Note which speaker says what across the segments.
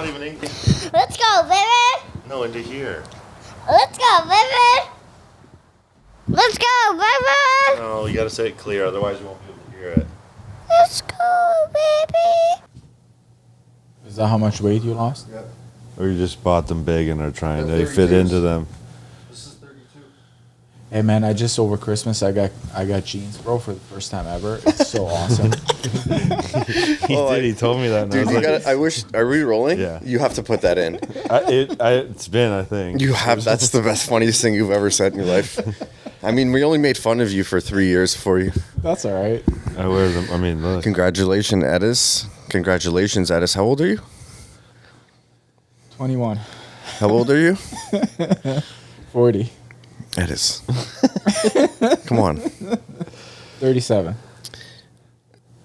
Speaker 1: not even English.
Speaker 2: Let's go, baby.
Speaker 1: No, into here.
Speaker 2: Let's go, baby. Let's go, baby.
Speaker 1: No, you gotta say it clear, otherwise you won't be able to hear it.
Speaker 2: Let's go, baby.
Speaker 3: Is that how much weight you lost?
Speaker 1: Yeah. Or you just bought them big and are trying to fit into them.
Speaker 4: This is 32.
Speaker 3: Hey man, I just over Christmas I got jeans, bro, for the first time ever. It's so awesome.
Speaker 1: He told me that. And
Speaker 4: Dude, you got. I wish. Are we rolling?
Speaker 1: Yeah.
Speaker 4: You have to put that in.
Speaker 1: It's been, I think.
Speaker 4: You have. That's the best, funniest thing you've ever said in your life. I mean, we only made fun of you for 3 years for you.
Speaker 3: That's all right.
Speaker 1: I wear them. I mean, look.
Speaker 4: Congratulations, Edis. Congratulations, Edis. How old are you?
Speaker 3: 21.
Speaker 4: How old are you?
Speaker 3: 40.
Speaker 4: Edis. Come on.
Speaker 3: 37.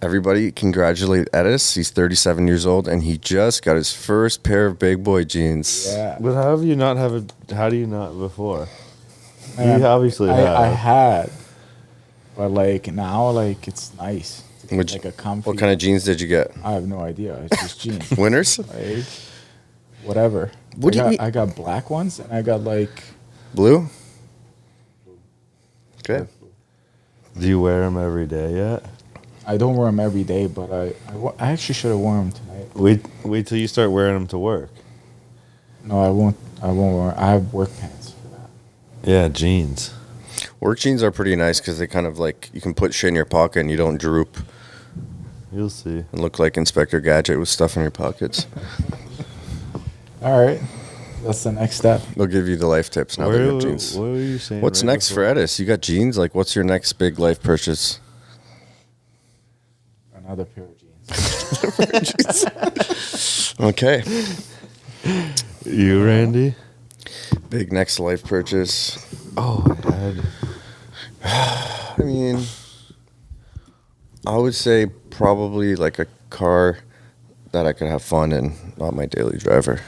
Speaker 4: Everybody congratulate Edis. He's 37 years old, and he just got his first pair of big boy jeans.
Speaker 3: Yeah.
Speaker 1: But how do you not before? You obviously have.
Speaker 3: I had. But like now, like it's nice. It's like a comfy.
Speaker 4: What kind of jeans did you get?
Speaker 3: I have no idea. It's just jeans.
Speaker 4: Winners?
Speaker 3: Like, whatever.
Speaker 4: What do you mean?
Speaker 3: I got black ones and I got like
Speaker 4: Blue? Okay.
Speaker 1: Do you wear them every day yet?
Speaker 3: I don't wear them every day, but I actually should have worn them tonight.
Speaker 1: Wait till you start wearing them to work.
Speaker 3: No, I won't wear. I have work pants for that.
Speaker 1: Yeah, jeans.
Speaker 4: Work jeans are pretty nice because they kind of like, you can put shit in your pocket and you don't droop
Speaker 1: You'll see.
Speaker 4: and look like Inspector Gadget with stuff in your pockets.
Speaker 3: All right, that's the next step.
Speaker 4: They'll give you the life tips now that you have jeans.
Speaker 1: What were you saying?
Speaker 4: What's
Speaker 1: right
Speaker 4: next
Speaker 1: before?
Speaker 4: for Edis? You got jeans? Like, what's your next big life purchase?
Speaker 3: Another pair of jeans.
Speaker 4: Okay.
Speaker 1: You, Randy?
Speaker 4: Big next life purchase.
Speaker 1: Oh,
Speaker 4: I mean, I would say probably like a car that I could have fun in, not my daily driver.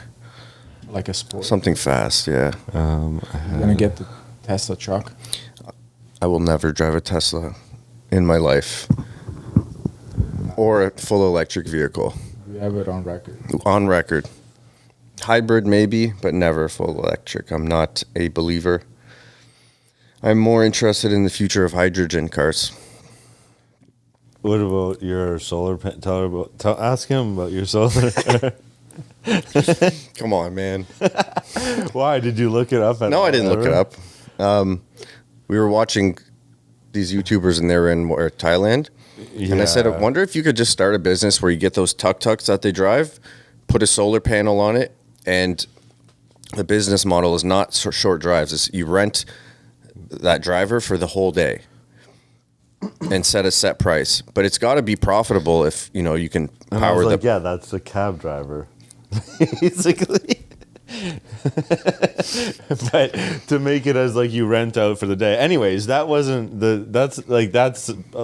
Speaker 3: Like a sport.
Speaker 4: Something fast, yeah.
Speaker 3: You're gonna get the Tesla truck.
Speaker 4: I will never drive a Tesla in my life. Or a full electric vehicle.
Speaker 3: You have it on record.
Speaker 4: On record. Hybrid maybe, but never full electric. I'm not a believer. I'm more interested in the future of hydrogen cars.
Speaker 1: What about your solar panel? Ask him about your solar.
Speaker 4: Come on, man.
Speaker 1: Why? Did you look it up?
Speaker 4: No, I didn't look it up. We were watching these YouTubers and they were in Thailand.
Speaker 1: Yeah.
Speaker 4: And I said, I wonder if you could just start a business where you get those tuk-tuks that they drive, put a solar panel on it, and the business model is not short drives. It's you rent that driver for the whole day and set a set price. But it's got to be profitable if, you know, you can
Speaker 1: And I
Speaker 4: power
Speaker 1: was
Speaker 4: the...
Speaker 1: like, yeah, that's a cab driver, basically. But to make it as like you rent out for the day. Anyways, that's a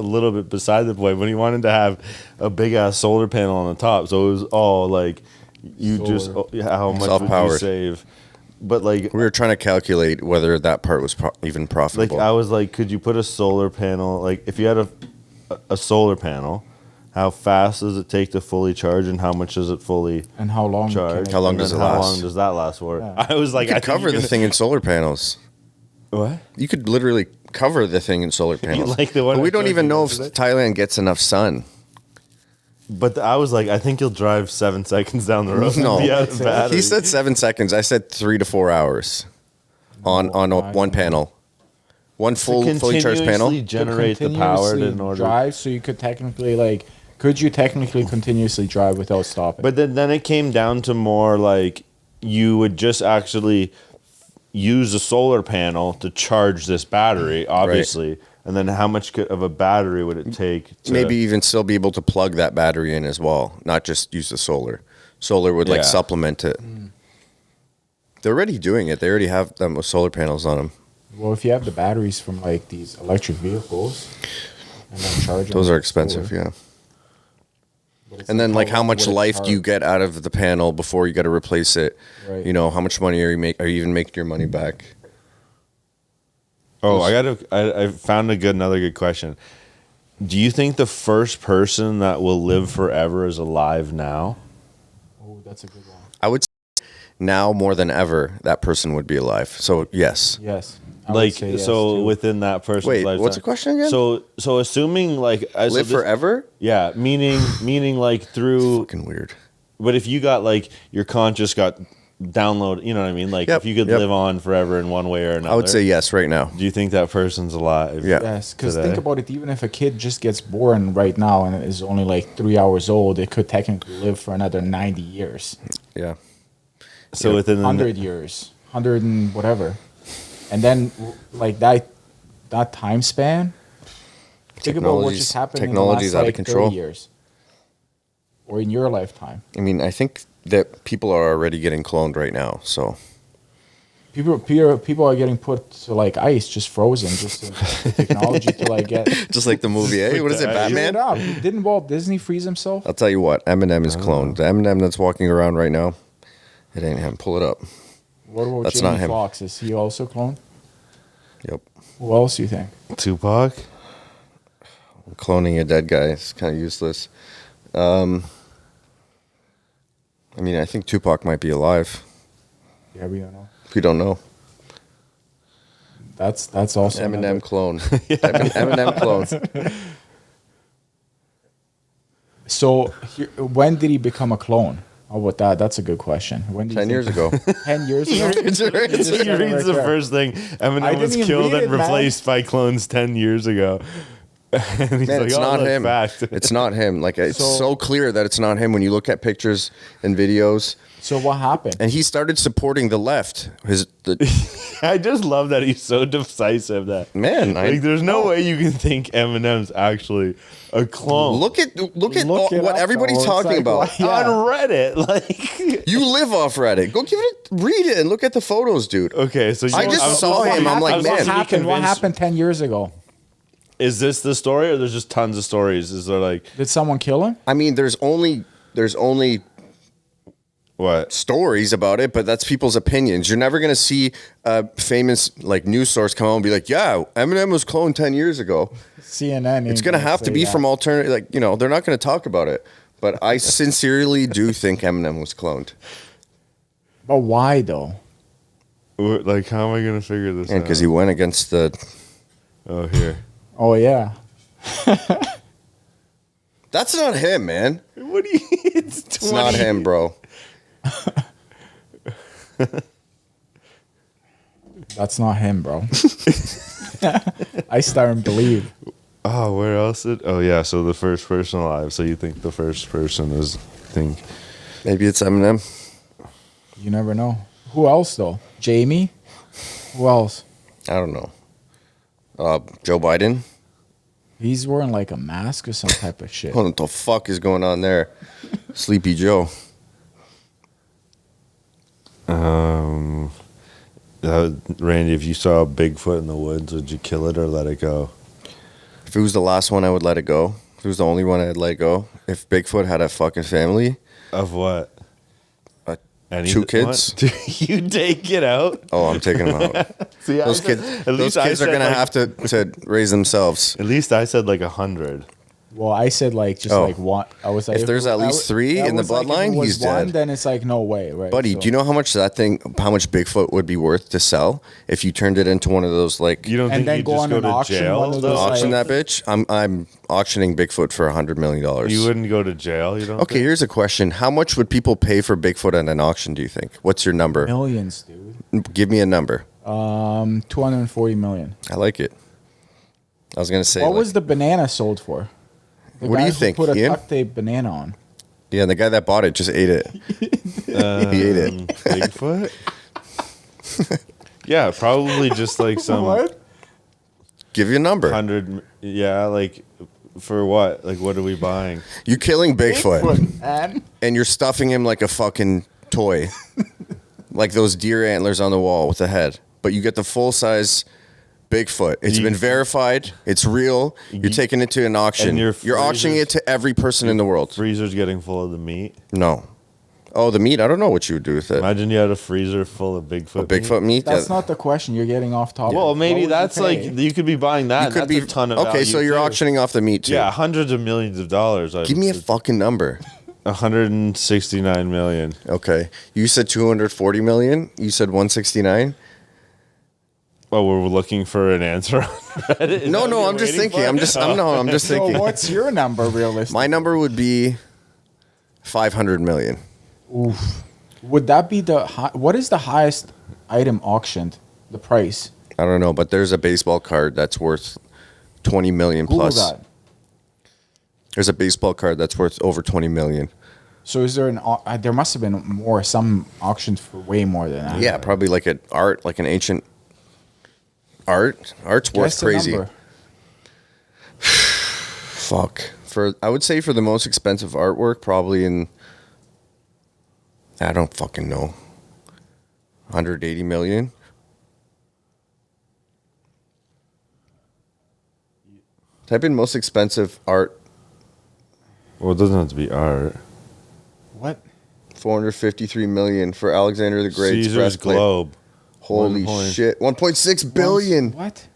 Speaker 1: little bit beside the point. When he wanted to have a big ass solar panel on the top, so it was all like you
Speaker 3: Solar.
Speaker 1: how much would you
Speaker 4: Self-powered.
Speaker 1: save? But like
Speaker 4: We were trying to calculate whether that part was even profitable.
Speaker 1: I was like, could you put a solar panel? Like if you had a solar panel, how fast does it take to fully charge, and how much does it fully
Speaker 3: And how long?
Speaker 1: charge?
Speaker 4: How long
Speaker 1: And
Speaker 4: does
Speaker 1: then
Speaker 4: it
Speaker 1: How
Speaker 4: last?
Speaker 1: long does that last for?
Speaker 3: Yeah.
Speaker 1: I was like,
Speaker 4: you
Speaker 1: I
Speaker 4: could
Speaker 1: think
Speaker 4: cover the thing in solar panels.
Speaker 1: What?
Speaker 4: You could literally cover the thing in solar panels.
Speaker 1: like the one
Speaker 4: but we
Speaker 1: I
Speaker 4: don't
Speaker 1: showed
Speaker 4: even
Speaker 1: you
Speaker 4: know if
Speaker 1: yesterday?
Speaker 4: Thailand gets enough sun.
Speaker 1: But I was like, I think you'll drive 7 seconds down the road.
Speaker 4: No.
Speaker 1: and be out of battery.
Speaker 4: He said 7 seconds. I said 3 to 4 hours on one panel. One fully charged panel.
Speaker 1: Continuously generate the power in order.
Speaker 3: drive, so you could technically like. Could you technically continuously drive without stopping?
Speaker 1: But then it came down to more like you would just actually use a solar panel to charge this battery, obviously. And then how much of a battery would it take to...
Speaker 4: Maybe even still be able to plug that battery in as well, not just use the solar. Solar would
Speaker 1: Yeah.
Speaker 4: like supplement it. They're already doing it. They already have them with solar panels on them.
Speaker 3: Well, if you have the batteries from like these electric vehicles, and then charge them
Speaker 4: Those are
Speaker 3: with
Speaker 4: expensive,
Speaker 3: solar,
Speaker 4: yeah.
Speaker 3: but it's
Speaker 4: And then like how
Speaker 3: long
Speaker 4: much
Speaker 3: would it
Speaker 4: life do you
Speaker 3: charge?
Speaker 4: get out of the panel before you got to replace it?
Speaker 3: Right.
Speaker 4: You know, how much money are you even making your money back?
Speaker 1: Oh, I found another good question. Do you think the first person that will live forever is alive now?
Speaker 3: Oh, that's a good one.
Speaker 4: now more than ever, that person would be alive. So yes.
Speaker 3: Yes. I would
Speaker 1: Like
Speaker 3: say yes,
Speaker 1: so
Speaker 3: too.
Speaker 1: within that person's
Speaker 4: Wait,
Speaker 1: lifetime.
Speaker 4: what's the question again?
Speaker 1: So assuming like
Speaker 4: Live forever?
Speaker 1: Yeah, meaning like through.
Speaker 4: Fucking weird.
Speaker 1: But if you got like your conscious got download, you know what I mean? Like
Speaker 4: Yep,
Speaker 1: if you could
Speaker 4: yep.
Speaker 1: live on forever in one way or another,
Speaker 4: I would say yes right now.
Speaker 1: Do you think that person's alive?
Speaker 4: Yeah.
Speaker 3: Yes, because
Speaker 1: Today?
Speaker 3: think about it. Even if a kid just gets born right now and is only like 3 hours old, it could technically live for another 90 years,
Speaker 4: Yeah.
Speaker 1: So within the
Speaker 3: 100 years, 100 and whatever, and then like that time span. Think about what just happened in the last
Speaker 4: Technology's out of
Speaker 3: like,
Speaker 4: control.
Speaker 3: 30 years, or in your lifetime.
Speaker 4: I mean, I think that people are already getting cloned right now. So
Speaker 3: People are getting put to like ice, just frozen, just in technology to like get.
Speaker 4: just like the movie, eh? What is it, Batman?
Speaker 3: Straight up. Didn't Walt Disney freeze himself?
Speaker 4: I'll tell you what, Eminem is cloned. The Eminem that's walking around right now, it ain't him. Pull it up.
Speaker 3: What about
Speaker 4: That's not
Speaker 3: Jamie
Speaker 4: him.
Speaker 3: Foxx? Is he also cloned?
Speaker 4: Yep.
Speaker 3: Who else do you think?
Speaker 1: Tupac.
Speaker 4: Cloning a dead guy is kind of useless. I mean, I think Tupac might be alive.
Speaker 3: Yeah, we don't know.
Speaker 4: We don't know.
Speaker 3: That's also
Speaker 4: Eminem
Speaker 3: another-
Speaker 4: clone. Eminem clone.
Speaker 3: So when did he become a clone? How about that? That's a good question. When did
Speaker 4: 10 years ago.
Speaker 3: 10 years ago.
Speaker 1: He reads the first thing.
Speaker 3: I
Speaker 1: Eminem
Speaker 3: didn't
Speaker 1: was
Speaker 3: even
Speaker 1: killed
Speaker 3: read
Speaker 1: and
Speaker 3: it, man.
Speaker 1: replaced by clones 10 years ago. And he's
Speaker 4: Man,
Speaker 1: like,
Speaker 4: it's
Speaker 1: "Oh,
Speaker 4: not
Speaker 1: look,
Speaker 4: him.
Speaker 1: fact."
Speaker 4: It's not him. Like, it's
Speaker 3: So-
Speaker 4: so clear that it's not him when you look at pictures and videos.
Speaker 3: So what happened?
Speaker 4: And he started supporting the left.
Speaker 1: I just love that he's so decisive that
Speaker 4: Man,
Speaker 1: like there's no way you can think Eminem's actually a clone.
Speaker 4: look at
Speaker 3: Look it
Speaker 4: what
Speaker 3: up,
Speaker 4: everybody's
Speaker 3: though. It's
Speaker 4: talking
Speaker 3: like,
Speaker 4: about.
Speaker 3: yeah.
Speaker 1: on Reddit. Like
Speaker 4: You live off Reddit. Go give it, read it, and look at the photos, dude.
Speaker 1: okay, so
Speaker 4: I just saw
Speaker 3: What
Speaker 4: him. I'm like,
Speaker 3: happened? What
Speaker 4: man.
Speaker 3: happened? What happened 10 years ago?
Speaker 1: Is this the story or there's just tons of stories? Is there like
Speaker 3: Did someone kill him?
Speaker 4: I mean, there's only
Speaker 1: what?
Speaker 4: stories about it, but that's people's opinions. You're never gonna see a famous like news source come out and be like, "Yeah, Eminem was cloned 10 years ago."
Speaker 3: CNN.
Speaker 4: It's gonna have to be from alternative. Like, you know, they're not gonna talk about it. But I sincerely do think Eminem was cloned,
Speaker 3: But why though?
Speaker 1: Like how am I gonna figure this
Speaker 4: and
Speaker 1: out?
Speaker 4: because he went against the.
Speaker 1: Oh here.
Speaker 3: Oh yeah.
Speaker 4: That's not him, man.
Speaker 1: What do you?
Speaker 4: It's not him, bro.
Speaker 3: That's not him, bro. I start to believe.
Speaker 1: Oh, where else? Oh yeah. So the first person alive. So you think the first person is? Think.
Speaker 4: Maybe it's Eminem.
Speaker 3: You never know. Who else though? Jamie? Who else?
Speaker 4: I don't know. Joe Biden.
Speaker 3: He's wearing like a mask or some type of shit.
Speaker 4: What the fuck is going on there? Sleepy Joe.
Speaker 1: Randy, if you saw a Bigfoot in the woods, would you kill it or let it go?
Speaker 4: If it was the last one, I would let it go. If it was the only one, I'd let it go. If Bigfoot had a fucking family,
Speaker 1: Of what?
Speaker 4: Two kids.
Speaker 1: What? You take it out.
Speaker 4: Oh, I'm taking them out.
Speaker 1: See, I
Speaker 4: Those
Speaker 1: said-
Speaker 4: kids,
Speaker 1: At least I
Speaker 4: are
Speaker 1: said,
Speaker 4: gonna
Speaker 1: like-
Speaker 4: have to raise themselves.
Speaker 1: At least I said like 100.
Speaker 3: Well, I said like just
Speaker 4: Oh.
Speaker 3: like one. I was like,
Speaker 4: If there's at least three in the
Speaker 3: was like, if
Speaker 4: bloodline,
Speaker 3: it was
Speaker 4: he's
Speaker 3: one,
Speaker 4: dead.
Speaker 3: Then it's like no way, right?
Speaker 4: Buddy,
Speaker 3: So-
Speaker 4: do you know how much Bigfoot would be worth to sell if you turned it into one of those like
Speaker 1: You don't
Speaker 3: And
Speaker 1: think
Speaker 3: then
Speaker 1: you'd
Speaker 3: go
Speaker 1: just
Speaker 3: on
Speaker 1: go
Speaker 3: an
Speaker 1: to
Speaker 3: auction,
Speaker 1: jail?
Speaker 3: one of
Speaker 1: though?
Speaker 3: those,
Speaker 4: auction
Speaker 3: like-
Speaker 4: that bitch? I'm auctioning Bigfoot for $100 million.
Speaker 1: You wouldn't go to jail. You don't.
Speaker 4: Okay,
Speaker 1: think?
Speaker 4: here's a question: how much would people pay for Bigfoot at an auction? Do you think? What's your number?
Speaker 3: millions, dude.
Speaker 4: Give me a number.
Speaker 3: 240 million.
Speaker 4: I like it. I was gonna say.
Speaker 3: What
Speaker 4: like-
Speaker 3: was the banana sold for? The
Speaker 4: What do
Speaker 3: guy
Speaker 4: you
Speaker 3: who
Speaker 4: think,
Speaker 3: Put a
Speaker 4: Ian?
Speaker 3: duct tape banana on.
Speaker 4: Yeah, the guy that bought it just ate it. He ate it.
Speaker 1: Bigfoot. Yeah, probably just like some
Speaker 4: Give you a number.
Speaker 1: 100. Yeah, like for what? Like what are we buying?
Speaker 4: You killing Bigfoot,
Speaker 3: And
Speaker 4: and you're stuffing him like a fucking toy, like those deer antlers on the wall with the head. But you get the full size Bigfoot. It's been verified. It's real. You're taking it to an auction.
Speaker 1: And your
Speaker 4: You're auctioning it to every person in the world.
Speaker 1: Freezer's getting full of the meat.
Speaker 4: No. Oh, the meat. I don't know what you would do with it.
Speaker 1: Imagine you had a freezer full of Bigfoot.
Speaker 4: Bigfoot meat.
Speaker 3: that's
Speaker 4: Yeah.
Speaker 3: not the question. You're getting off topic.
Speaker 1: Well,
Speaker 3: What
Speaker 1: maybe
Speaker 3: would
Speaker 1: that's
Speaker 3: you
Speaker 1: like
Speaker 3: pay?
Speaker 1: you could be buying that.
Speaker 4: You
Speaker 1: and
Speaker 4: could
Speaker 1: that's
Speaker 4: be
Speaker 1: a ton of
Speaker 4: okay.
Speaker 1: value,
Speaker 4: So you're
Speaker 1: too.
Speaker 4: auctioning off the meat too.
Speaker 1: Yeah, hundreds of millions of dollars.
Speaker 4: Give me a fucking number.
Speaker 1: 169 million.
Speaker 4: Okay. You said 240 million. You said 169.
Speaker 1: Oh, we're looking for an answer on Reddit? Is
Speaker 4: No,
Speaker 1: that
Speaker 4: no.
Speaker 1: what
Speaker 4: I'm
Speaker 1: you're
Speaker 4: just
Speaker 1: waiting
Speaker 4: thinking.
Speaker 1: for?
Speaker 4: I'm just
Speaker 3: So
Speaker 4: thinking.
Speaker 3: what's your number realistic?
Speaker 4: My number would be 500 million.
Speaker 3: Oof. Would that be what is the highest item auctioned? The price?
Speaker 4: I don't know, but there's a baseball card that's worth 20 million
Speaker 3: Google
Speaker 4: plus.
Speaker 3: that.
Speaker 4: There's a baseball card that's worth over 20 million.
Speaker 3: So is there there must have been some auctions for way more than that.
Speaker 4: Yeah, probably like an ancient art. Art's worth
Speaker 3: Guess the
Speaker 4: crazy.
Speaker 3: number.
Speaker 4: Fuck. I would say for the most expensive artwork, probably I don't fucking know. 180 million. Type in most expensive art.
Speaker 1: Well, it doesn't have to be art.
Speaker 3: What?
Speaker 4: 453 million for Alexander the Great's
Speaker 1: Caesar's
Speaker 4: breastplate.
Speaker 1: globe.
Speaker 4: Holy shit. 1.6 billion.
Speaker 3: What?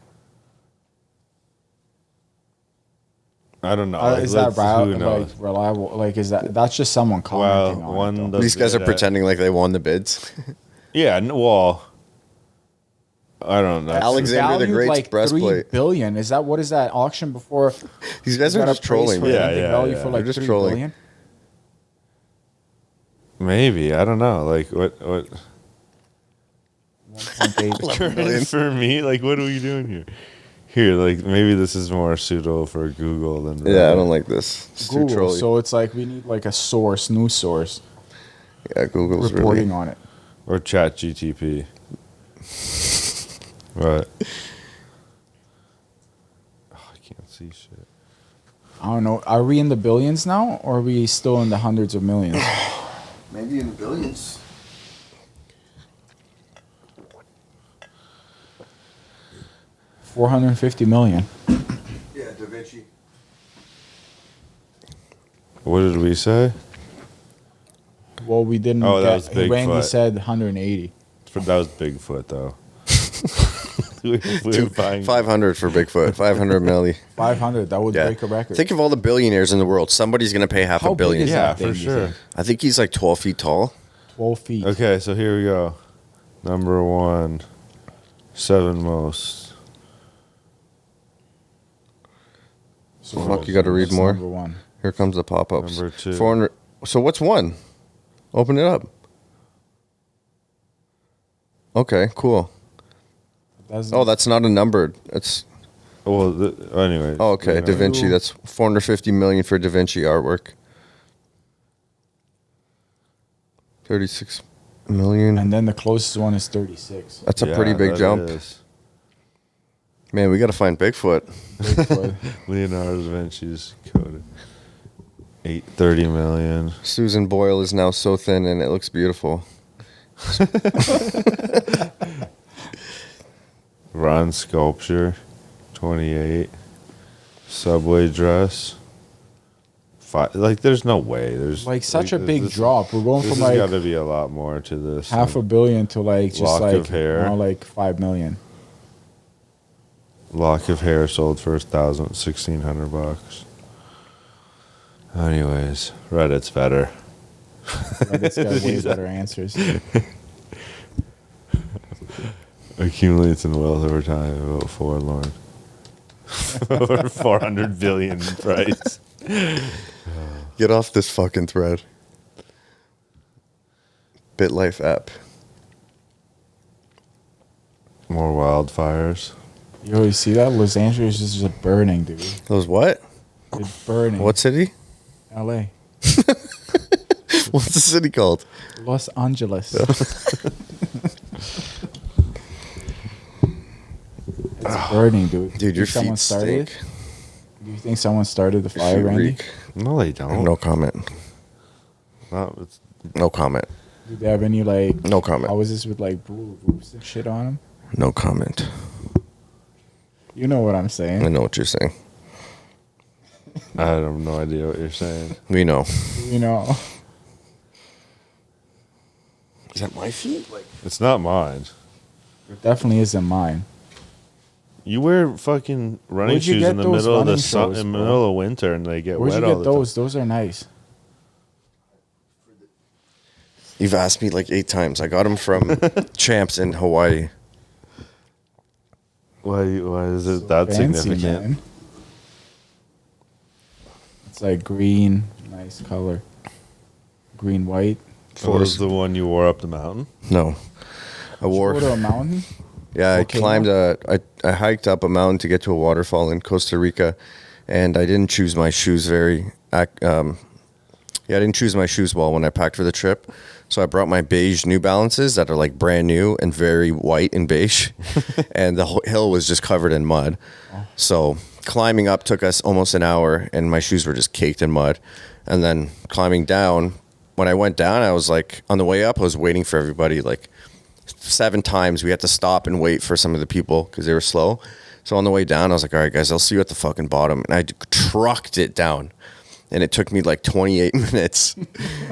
Speaker 1: I don't know.
Speaker 3: Is that
Speaker 1: who knows?
Speaker 3: reliable? Like, is that's just someone commenting on it, though.
Speaker 4: These guys are pretending like they won the bids.
Speaker 1: Yeah, well, I don't know.
Speaker 4: Alexander the
Speaker 3: Valued
Speaker 4: Great's
Speaker 3: like
Speaker 4: breastplate.
Speaker 3: 3 billion. Is that what is that auction before?
Speaker 4: These guys are
Speaker 3: got a
Speaker 4: just
Speaker 3: price
Speaker 4: trolling,
Speaker 3: for
Speaker 4: man.
Speaker 3: anything
Speaker 1: Yeah,
Speaker 3: value
Speaker 1: yeah,
Speaker 3: for
Speaker 1: yeah.
Speaker 3: like
Speaker 4: They're just
Speaker 3: 3
Speaker 4: trolling.
Speaker 3: billion?
Speaker 1: Maybe, I don't know. Like what
Speaker 3: 1.8.
Speaker 4: Million.
Speaker 1: for me? Like what are we doing here? Here, like maybe this is more suitable for Google than
Speaker 4: Yeah, I
Speaker 1: Reddit.
Speaker 4: don't like this. It's too
Speaker 3: Google.
Speaker 4: trolly.
Speaker 3: So it's like we need like a news source,
Speaker 4: Yeah, Google's
Speaker 3: reporting
Speaker 4: really.
Speaker 3: on it.
Speaker 1: Or Chat GTP. Right. Oh, I can't see shit.
Speaker 3: I don't know. Are we in the billions now, or are we still in the hundreds of millions?
Speaker 4: Maybe in the billions.
Speaker 3: $450 million.
Speaker 4: Yeah, Da Vinci.
Speaker 1: What did we say?
Speaker 3: Well, we didn't.
Speaker 1: Oh, that was
Speaker 3: Randy
Speaker 1: Bigfoot.
Speaker 3: said 180.
Speaker 1: That was Bigfoot though. we were buying
Speaker 4: 500 for Bigfoot. 500 milli.
Speaker 3: 500. That would
Speaker 4: Yeah.
Speaker 3: break a record.
Speaker 4: Think of all the billionaires in the world. Somebody's going to pay half
Speaker 3: How
Speaker 4: a billion.
Speaker 3: big is
Speaker 1: Yeah,
Speaker 3: that thing,
Speaker 1: for
Speaker 3: you
Speaker 1: sure.
Speaker 3: think?
Speaker 4: I think he's like 12 feet tall.
Speaker 3: 12 feet.
Speaker 1: Okay, so here we go. Number 1, 7 most.
Speaker 3: So
Speaker 4: Fuck, you got to read
Speaker 3: what's
Speaker 4: more.
Speaker 3: Number 1.
Speaker 4: Here comes the pop-ups.
Speaker 1: Number 2.
Speaker 4: 400. So what's one? Open it up. Okay, cool. Oh, that's not a numbered. It's
Speaker 1: Well, anyway.
Speaker 4: oh, okay.
Speaker 1: you know.
Speaker 4: Da Vinci. That's 450 million for Da Vinci artwork. 36 million.
Speaker 3: And then the closest one is 36.
Speaker 4: That's a
Speaker 1: Yeah,
Speaker 4: pretty big
Speaker 1: that
Speaker 4: jump.
Speaker 1: is.
Speaker 4: Man, we got to find Bigfoot.
Speaker 3: Bigfoot.
Speaker 1: Leonardo da Vinci's coded 830 million.
Speaker 4: Susan Boyle is now so thin and it looks beautiful.
Speaker 1: Ron sculpture 28. Subway dress. 5. Like, there's no way. There's
Speaker 3: Like such a
Speaker 1: this-
Speaker 3: big
Speaker 1: this-
Speaker 3: drop. We're going
Speaker 1: This
Speaker 3: from
Speaker 1: has
Speaker 3: like
Speaker 1: got to be a lot more to this.
Speaker 3: half a billion to like just
Speaker 1: Lock
Speaker 3: like
Speaker 1: of hair.
Speaker 3: now like 5 million.
Speaker 1: Lock of hair sold for $1,600. Anyways, Reddit's better.
Speaker 3: Reddit's got way better answers.
Speaker 1: Accumulates in wealth over time, about forlorn. Over 400 billion in price.
Speaker 4: Get off this fucking thread. BitLife app.
Speaker 1: More wildfires.
Speaker 3: Yo, you see that? Los Angeles is just burning, dude.
Speaker 4: Those what?
Speaker 3: It's burning.
Speaker 4: What city?
Speaker 3: LA.
Speaker 4: What's the city called?
Speaker 3: Los Angeles. It's burning, dude.
Speaker 4: Dude, your
Speaker 3: Someone
Speaker 4: feet
Speaker 3: started
Speaker 4: stink.
Speaker 3: it? Do you think someone started the fire,
Speaker 4: Feet
Speaker 3: Randy?
Speaker 4: reek.
Speaker 1: No, they don't.
Speaker 4: No comment.
Speaker 1: No, it's,
Speaker 4: No comment.
Speaker 3: Do they have any like?
Speaker 4: No comment.
Speaker 3: How is this with like roofs and shit on them?
Speaker 4: No comment.
Speaker 3: You know what I'm
Speaker 4: I
Speaker 3: saying?
Speaker 4: know what you're saying.
Speaker 1: I have no idea what you're saying.
Speaker 4: We know.
Speaker 3: You know.
Speaker 4: Is that my feet? Like
Speaker 1: It's not mine.
Speaker 3: It definitely isn't mine.
Speaker 1: You wear fucking running
Speaker 3: Where'd you
Speaker 1: shoes
Speaker 3: get
Speaker 1: in the
Speaker 3: those
Speaker 1: middle of the
Speaker 3: running shoes,
Speaker 1: in the
Speaker 3: bro?
Speaker 1: middle of winter and they get
Speaker 3: Where'd
Speaker 1: wet
Speaker 3: you
Speaker 1: all
Speaker 3: get
Speaker 1: the
Speaker 3: those? Those are nice.
Speaker 4: You've asked me like 8 times. I got them from Champs in Hawaii.
Speaker 1: Why is it that
Speaker 3: Fancy,
Speaker 1: significant?
Speaker 3: man. It's like green, nice color. Green, white.
Speaker 1: What was the one you wore up the mountain?
Speaker 4: No. I wore.
Speaker 3: Go to a mountain.
Speaker 4: Yeah, I
Speaker 3: Volcano?
Speaker 4: climbed I hiked up a mountain to get to a waterfall in Costa Rica, and I didn't choose my shoes I didn't choose my shoes well when I packed for the trip. So I brought my beige New Balances that are like brand new and very white and beige, and the whole hill was just covered in mud. So climbing up took us almost an hour, and my shoes were just caked in mud. And then climbing down, when I went down, I was like, on the way up, I was waiting for everybody like 7 times. We had to stop and wait for some of the people because they were slow. So on the way down, I was like, all right, guys, I'll see you at the fucking bottom. And I trucked it down. And it took me like 28 minutes.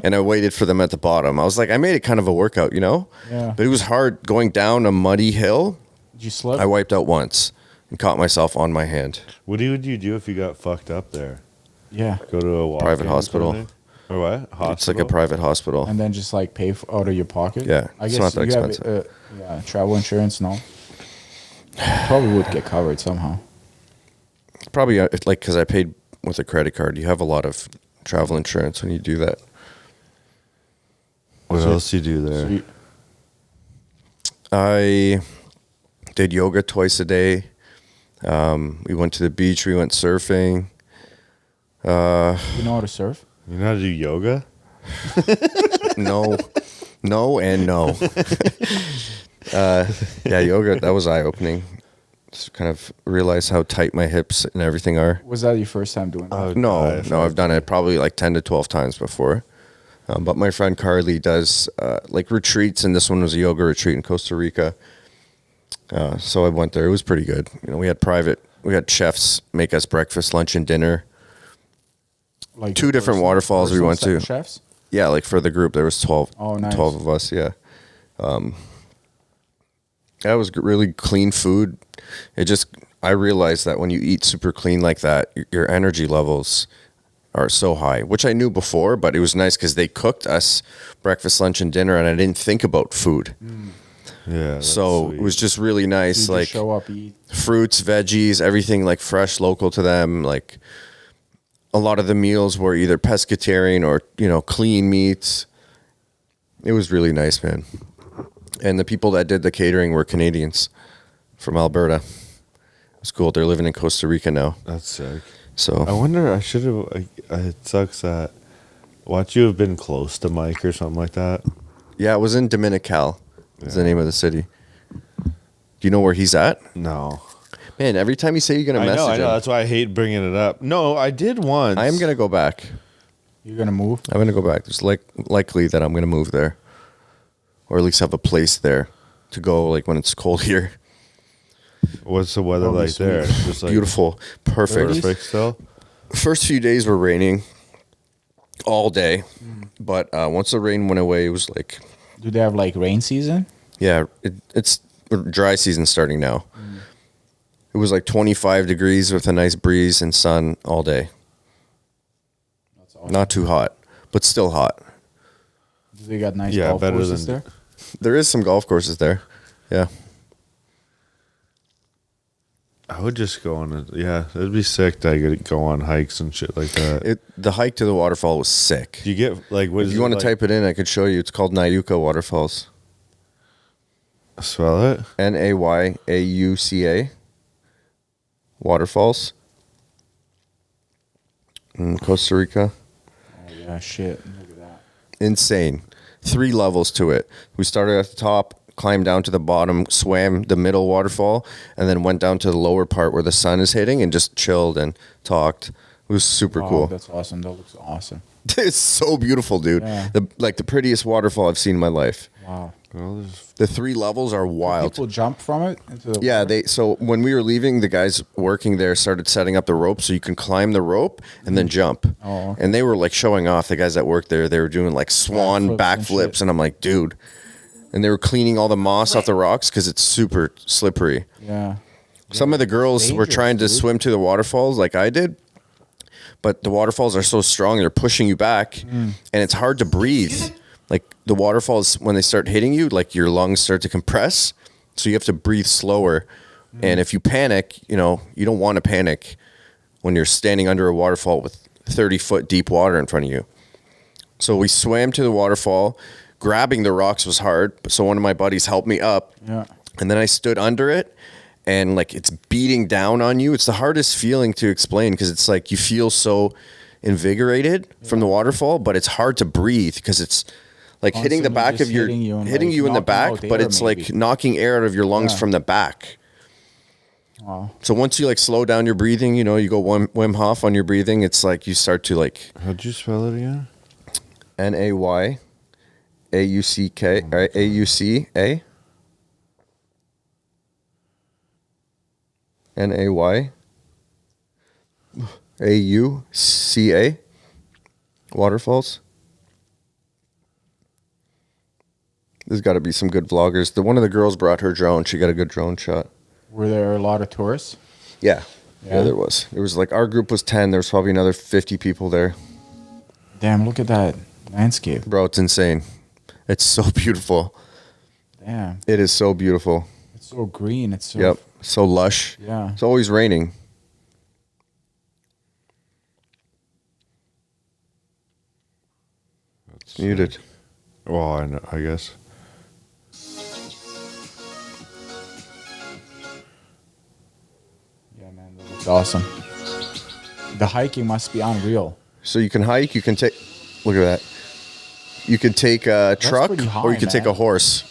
Speaker 4: And I waited for them at the bottom. I was like, I made it kind of a workout, you know?
Speaker 3: Yeah.
Speaker 4: But it was hard going down a muddy hill.
Speaker 3: Did you slip?
Speaker 4: I wiped out once and caught myself on my hand.
Speaker 1: What would you do if you got fucked up there?
Speaker 3: Yeah.
Speaker 1: Go to a
Speaker 4: Private hospital.
Speaker 1: clinic? Or what? Hospital?
Speaker 4: It's like a private hospital.
Speaker 3: And then just like pay for, out of your pocket.
Speaker 4: Yeah,
Speaker 3: I
Speaker 4: it's
Speaker 3: guess
Speaker 4: not that
Speaker 3: you
Speaker 4: expensive.
Speaker 3: Have, travel insurance. No. Probably would get covered somehow.
Speaker 4: Probably like because I paid with a credit card. You have a lot of travel insurance when you do that.
Speaker 1: What
Speaker 3: So-
Speaker 1: else do you do there?
Speaker 3: So you,
Speaker 4: I did yoga twice a day. We went to the beach. We went surfing.
Speaker 3: you know how to surf?
Speaker 1: You know how to do yoga?
Speaker 4: No, and no. Yeah, yoga. That was eye opening. Just kind of realized how tight my hips and everything are.
Speaker 3: Was that your first time doing that?
Speaker 4: No, I've done it probably like 10 to 12 times before. But my friend Carly does like retreats, and this one was a yoga retreat in Costa Rica. So I went there. It was pretty good. You know, we had chefs make us breakfast, lunch, and dinner.
Speaker 3: Like
Speaker 4: 2 different waterfalls we went to.
Speaker 3: Chefs?
Speaker 4: Yeah, like for the group, there was 12,
Speaker 3: Oh, nice.
Speaker 4: 12 of us, yeah. That was really clean food. I realized that when you eat super clean like that, your energy levels are so high, which I knew before, but it was nice because they cooked us breakfast, lunch, and dinner, and I didn't think about food.
Speaker 1: Yeah. that's
Speaker 4: So
Speaker 1: sweet.
Speaker 4: it was just really nice,
Speaker 3: You just
Speaker 4: like
Speaker 3: show up, eat.
Speaker 4: fruits, veggies, everything like fresh, local to them. Like a lot of the meals were either pescatarian or, you know, clean meats. It was really nice, man. And the people that did the catering were Canadians from Alberta. It was cool. They're living in Costa Rica now.
Speaker 1: That's sick. I
Speaker 4: So
Speaker 1: wonder, I should have, it sucks that, watch you have been close to Mike or something like that.
Speaker 4: yeah, it was in Dominical. Is the name of the city. Do you know where he's at?
Speaker 1: No.
Speaker 4: Man, every time you say you're gonna
Speaker 1: I
Speaker 4: message
Speaker 1: know.
Speaker 4: him,
Speaker 1: That's why I hate bringing it up. No, I did once.
Speaker 4: I am gonna go back.
Speaker 3: You're gonna move?
Speaker 4: I'm gonna go back. There's likely that I'm gonna move there, or at least have a place there to go. Like when it's cold here,
Speaker 1: What's the weather
Speaker 3: That'll be
Speaker 1: like there?
Speaker 3: sweet.
Speaker 1: Just like
Speaker 4: beautiful, perfect.
Speaker 1: Perfect still.
Speaker 4: First few days were raining all day, but once the rain went away, it was like,
Speaker 3: Do they have like rain season?
Speaker 4: yeah, it's dry season starting now. It was like 25 degrees with a nice breeze and sun all day.
Speaker 3: That's awesome.
Speaker 4: Not too hot, but still hot.
Speaker 3: Do they got nice
Speaker 1: Yeah,
Speaker 3: golf
Speaker 1: better
Speaker 3: courses
Speaker 1: than-
Speaker 3: there?
Speaker 4: There is some golf courses there. Yeah.
Speaker 1: I would just go on it. Yeah, it'd be sick to go on hikes and shit like that.
Speaker 4: The hike to the waterfall was sick.
Speaker 1: Do you get like what?
Speaker 4: If you want to type it in, I could show you. It's called Nayuca Waterfalls.
Speaker 1: spell it?
Speaker 4: Nayauca Waterfalls in Costa Rica.
Speaker 3: Oh yeah, shit. Look at that.
Speaker 4: Insane. 3 levels to it. We started at the top, climbed down to the bottom, swam the middle waterfall, and then went down to the lower part where the sun is hitting and just chilled and talked. It was super
Speaker 3: Oh,
Speaker 4: cool.
Speaker 3: That's awesome. That looks awesome.
Speaker 4: It's so beautiful, dude.
Speaker 3: Yeah.
Speaker 4: The prettiest waterfall I've seen in my life.
Speaker 3: Wow.
Speaker 1: Well, there's-
Speaker 4: The 3 levels are wild.
Speaker 3: People jump from it into the
Speaker 4: Yeah,
Speaker 3: water?
Speaker 4: so when we were leaving, the guys working there started setting up the rope so you can climb the rope and then jump.
Speaker 3: Oh, okay.
Speaker 4: And they were like showing off, the guys that worked there. They were doing like swan
Speaker 3: Backflips and
Speaker 4: backflips,
Speaker 3: shit.
Speaker 4: and I'm like, dude. And they were cleaning all the moss off the rocks because it's super slippery.
Speaker 3: Yeah.
Speaker 4: Some of the girls were
Speaker 3: dangerous,
Speaker 4: trying to
Speaker 3: dude.
Speaker 4: swim to the waterfalls like I did, but the waterfalls are so strong, they're pushing you back, and it's hard to breathe like the waterfalls, when they start hitting you, like your lungs start to compress. So you have to breathe slower. And if you panic, you don't want to panic when you're standing under a waterfall with 30-foot deep water in front of you. So we swam to the waterfall. Grabbing the rocks was hard. So one of my buddies helped me up.
Speaker 3: Yeah.
Speaker 4: And then I stood under it. And like it's beating down on you. It's the hardest feeling to explain because it's like you feel so invigorated from the waterfall, but it's hard to breathe because it's like hitting the back of your hitting you in the back, but it's like knocking air out of your lungs from the back.
Speaker 3: Wow.
Speaker 4: So once you like slow down your breathing, you go Wim Hof on your breathing. It's like you start to like.
Speaker 1: How'd you spell it again?
Speaker 4: NAYAUCK, right? AUCA. NAYAUCA. Waterfalls. There's got to be some good vloggers. One of the girls brought her drone. She got a good drone shot.
Speaker 3: Were there a lot of tourists?
Speaker 4: Yeah, there was. There was like our group was 10. There was probably another 50 people there.
Speaker 3: Damn, look at that landscape.
Speaker 4: Bro, it's insane. It's so beautiful.
Speaker 3: Damn.
Speaker 4: It is so beautiful.
Speaker 3: It's so green. It's so
Speaker 4: so lush.
Speaker 3: Yeah.
Speaker 4: It's always raining. It's muted.
Speaker 1: Well, I know, I guess.
Speaker 3: Yeah, man, that looks awesome. The hiking must be unreal.
Speaker 4: So you can hike, you can take, look at that. You can take a truck
Speaker 3: pretty high,
Speaker 4: or you can take a
Speaker 3: man.
Speaker 4: horse.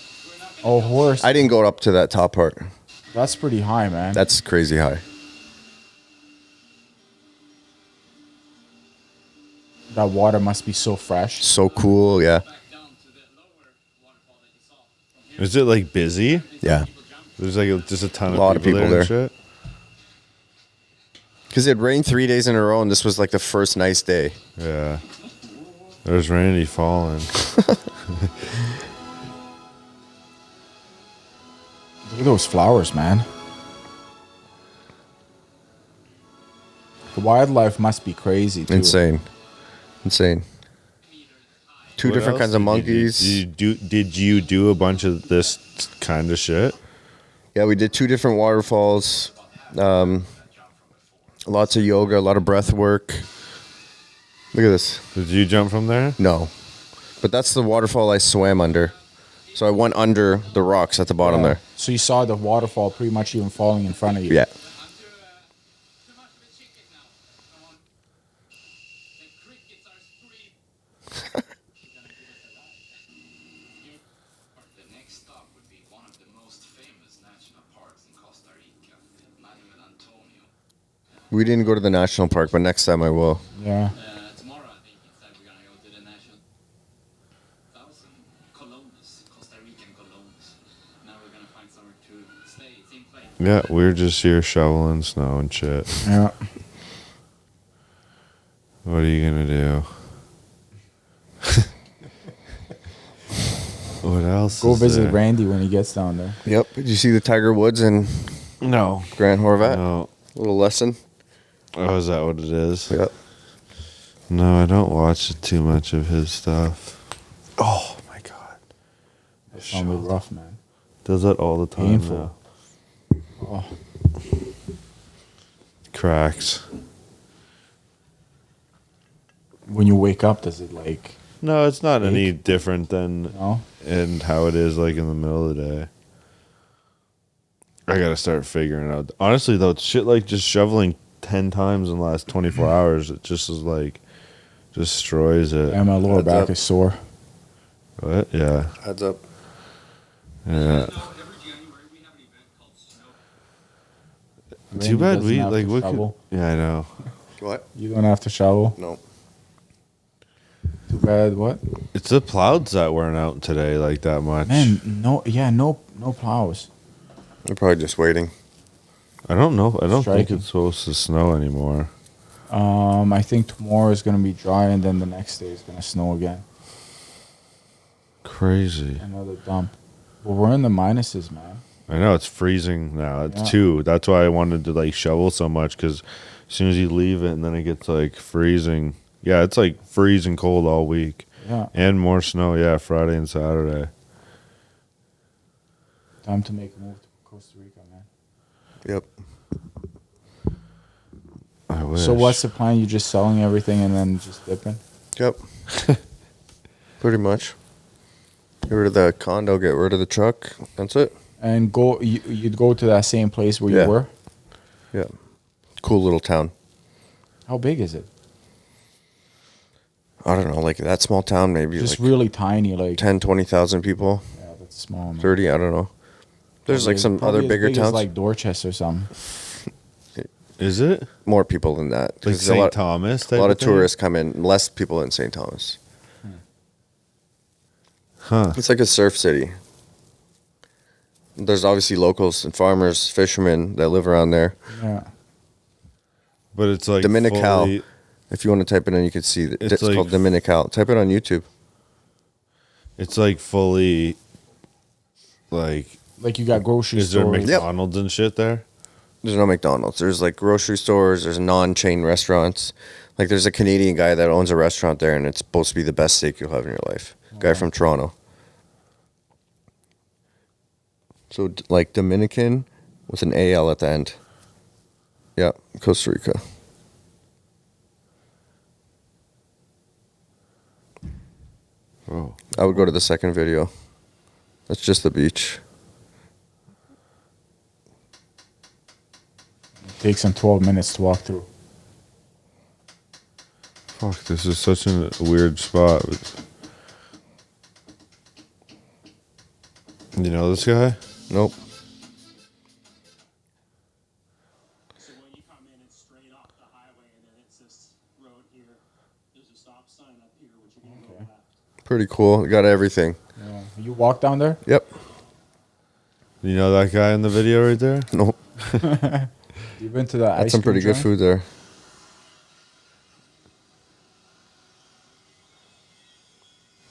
Speaker 3: Oh, horse.
Speaker 4: I didn't go up to that top part.
Speaker 3: That's pretty high, man.
Speaker 4: That's crazy high.
Speaker 3: That water must be so fresh.
Speaker 4: So cool, yeah.
Speaker 1: Is it like busy?
Speaker 4: Yeah.
Speaker 1: There's like just a ton of
Speaker 4: Lot of people there.
Speaker 1: and shit.
Speaker 4: Because it rained 3 days in a row and this was like the first nice day.
Speaker 1: Yeah. There's Randy falling.
Speaker 3: Look at those flowers, man. The wildlife must be crazy, too.
Speaker 4: Insane. Two
Speaker 1: What
Speaker 4: different
Speaker 1: else
Speaker 4: kinds of
Speaker 1: did
Speaker 4: monkeys.
Speaker 1: Did you do a bunch of this kind of shit?
Speaker 4: Yeah, we did 2 different waterfalls. Lots of yoga, a lot of breath work. Look at this.
Speaker 1: Did you jump from there?
Speaker 4: No. But that's the waterfall I swam under. So I went under the rocks at the bottom there.
Speaker 3: So you saw the waterfall pretty much even falling in front of you.
Speaker 4: Yeah.
Speaker 5: The next stop would be one of the most famous national parks in Costa Rica, Antonio.
Speaker 4: We didn't go to the national park, but next time I will.
Speaker 3: Yeah.
Speaker 5: Tomorrow, I think instead we're gonna go to the national. That was in Colones, Costa Rican Colones. Now we're gonna find somewhere to stay. Same place.
Speaker 1: Yeah, we were just here shoveling snow and shit.
Speaker 3: Yeah.
Speaker 1: What are you gonna do? What else?
Speaker 3: Go
Speaker 1: is
Speaker 3: visit
Speaker 1: there?
Speaker 3: Randy when he gets down there.
Speaker 4: Yep. Did you see the Tiger Woods and
Speaker 1: No.
Speaker 4: Grant Horvat?
Speaker 1: No.
Speaker 4: Little lesson.
Speaker 1: Oh, is that what it is?
Speaker 4: Yep.
Speaker 1: No, I don't watch too much of his stuff. Oh my god.
Speaker 3: That's gonna be rough, man.
Speaker 1: Does that all the time.
Speaker 3: Painful.
Speaker 1: now.
Speaker 3: Oh.
Speaker 1: Cracks.
Speaker 3: When you wake up, does it like...
Speaker 1: No, it's not
Speaker 3: Ache?
Speaker 1: any different than
Speaker 3: No?
Speaker 1: and how it is like in the middle of the day. I gotta start figuring it out. Honestly, though, it's shit like just shoveling 10 times in the last 24 hours. It just is like destroys it.
Speaker 3: Yeah, my lower
Speaker 4: Adds
Speaker 3: back
Speaker 4: up.
Speaker 3: is sore.
Speaker 1: What? Yeah.
Speaker 4: Heads up.
Speaker 1: Yeah.
Speaker 3: Randy
Speaker 1: Too bad
Speaker 3: doesn't
Speaker 1: we
Speaker 3: have
Speaker 1: like
Speaker 3: to
Speaker 1: what
Speaker 3: shovel.
Speaker 1: could, yeah, I know.
Speaker 4: What?
Speaker 3: You don't have to shovel.
Speaker 4: No.
Speaker 3: Too bad. What?
Speaker 1: It's the plows that weren't out today like that much.
Speaker 3: Man, no. Yeah, no plows.
Speaker 4: They're probably just waiting.
Speaker 1: I don't know. I don't think
Speaker 3: Striking.
Speaker 1: it's supposed to snow anymore.
Speaker 3: I think tomorrow is gonna be dry, and then the next day is gonna snow again.
Speaker 1: Crazy.
Speaker 3: Another dump. Well, we're in the minuses, man.
Speaker 1: I know it's freezing now. It's
Speaker 3: Yeah.
Speaker 1: 2. That's why I wanted to like shovel so much because as soon as you leave it and then it gets like freezing. Yeah, it's like freezing cold all week.
Speaker 3: Yeah.
Speaker 1: And more snow, yeah, Friday and Saturday.
Speaker 3: Time to make a move to Costa Rica, man.
Speaker 4: Yep.
Speaker 1: I wish.
Speaker 3: So what's the plan? You just selling everything and then just dipping?
Speaker 4: Yep. Pretty much. Get rid of the condo, get rid of the truck. That's it.
Speaker 3: And you'd go to that same place where
Speaker 4: Yeah.
Speaker 3: you were?
Speaker 4: Yeah. Cool little town.
Speaker 3: How big is it?
Speaker 4: I don't know, like that small town, maybe
Speaker 3: Just
Speaker 4: like
Speaker 3: really tiny, like
Speaker 4: 10, 20,000 people,
Speaker 3: yeah, that's small. Man.
Speaker 4: 30, I don't know. There's like some
Speaker 3: Probably
Speaker 4: other
Speaker 3: as
Speaker 4: bigger
Speaker 3: big as,
Speaker 4: towns.
Speaker 3: like Dorchester or something.
Speaker 1: Is it?
Speaker 4: More people than that.
Speaker 1: Like
Speaker 4: There's
Speaker 1: St. Thomas
Speaker 4: A
Speaker 1: type
Speaker 4: lot of
Speaker 1: thing?
Speaker 4: tourists come in, less people in St. Thomas.
Speaker 1: Huh.
Speaker 4: It's like a surf city. There's obviously locals and farmers, fishermen that live around there.
Speaker 3: Yeah.
Speaker 1: But it's like
Speaker 4: Dominical.
Speaker 1: fully-
Speaker 4: If you want to type it in, you can see that
Speaker 1: It's
Speaker 4: it's
Speaker 1: like-
Speaker 4: called Dominical. Type it on YouTube.
Speaker 1: It's like fully, like,
Speaker 3: Like you got grocery
Speaker 1: is there
Speaker 3: stores.
Speaker 1: McDonald's and shit there?
Speaker 4: There's no McDonald's. There's like grocery stores. There's non-chain restaurants. Like there's a Canadian guy that owns a restaurant there, and it's supposed to be the best steak you'll have in your life. Guy from Toronto. So like Dominican with an AL at the end. Yeah, Costa Rica.
Speaker 1: Oh.
Speaker 4: I would go to the second video. That's just the beach.
Speaker 3: It takes them 12 minutes to walk through.
Speaker 1: Fuck, this is such a weird spot. You know this guy?
Speaker 4: Nope.
Speaker 5: So when you come in, it's straight off the highway, and then it's this road here. There's a stop sign up here, which you're gonna go left.
Speaker 4: Pretty cool. Got everything.
Speaker 3: Yeah. You walk down there?
Speaker 4: Yep.
Speaker 1: You know that guy in the video right there?
Speaker 4: Nope.
Speaker 3: You've been to the
Speaker 4: That's some pretty good food there.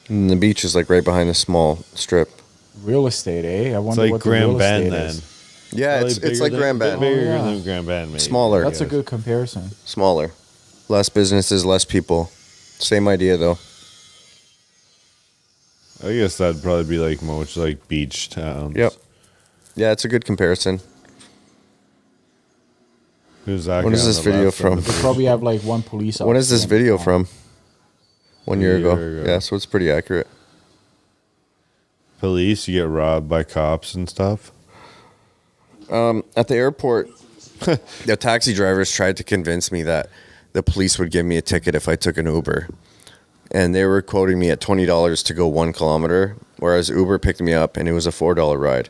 Speaker 4: And the beach is like right behind the small strip.
Speaker 3: Real estate, eh? I
Speaker 1: It's
Speaker 3: wonder
Speaker 1: like
Speaker 3: what the real
Speaker 1: Grand Bend
Speaker 3: estate
Speaker 1: then.
Speaker 3: is.
Speaker 4: Yeah,
Speaker 1: Probably
Speaker 4: it's
Speaker 1: bigger
Speaker 4: like
Speaker 1: than-
Speaker 4: Grand
Speaker 1: bit
Speaker 4: Bend.
Speaker 1: Bigger
Speaker 3: Oh, yeah.
Speaker 1: than Grand Bend, maybe.
Speaker 4: Smaller.
Speaker 3: That's a good comparison.
Speaker 4: Smaller. Less businesses, less people. Same idea though.
Speaker 1: I guess that'd probably be like most like beach towns.
Speaker 4: Yep. Yeah, it's a good comparison.
Speaker 1: Who's that
Speaker 4: When
Speaker 1: guy
Speaker 4: is
Speaker 1: on
Speaker 4: this
Speaker 1: the
Speaker 4: video
Speaker 1: left on
Speaker 4: from?
Speaker 1: the
Speaker 3: They
Speaker 1: beach?
Speaker 3: probably have like one police officer.
Speaker 4: When is this
Speaker 3: in
Speaker 4: video
Speaker 3: town.
Speaker 4: from? 1 year
Speaker 1: A
Speaker 4: ago.
Speaker 1: year ago.
Speaker 4: Yeah, so it's pretty accurate.
Speaker 1: Police, you get robbed by cops and stuff.
Speaker 4: At the airport, the taxi drivers tried to convince me that the police would give me a ticket if I took an Uber. And they were quoting me at $20 to go 1 kilometer, whereas Uber picked me up and it was a $4 ride.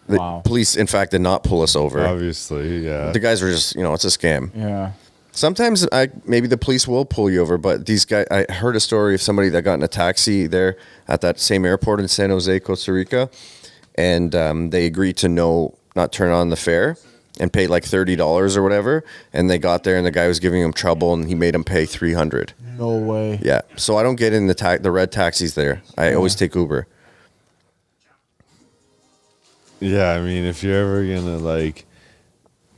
Speaker 4: The
Speaker 3: Wow.
Speaker 4: police, in fact, did not pull us over.
Speaker 1: Obviously, yeah.
Speaker 4: The guys were just, it's a scam.
Speaker 3: Yeah.
Speaker 4: Sometimes maybe the police will pull you over, but these guys, I heard a story of somebody that got in a taxi there at that same airport in San Jose, Costa Rica, and they agreed to not turn on the fare and pay like $30 or whatever, and they got there and the guy was giving them trouble and he made them pay $300.
Speaker 3: No way.
Speaker 4: Yeah, so I don't get in the red taxis there. I always take Uber.
Speaker 1: Yeah, I mean, if you're ever gonna like,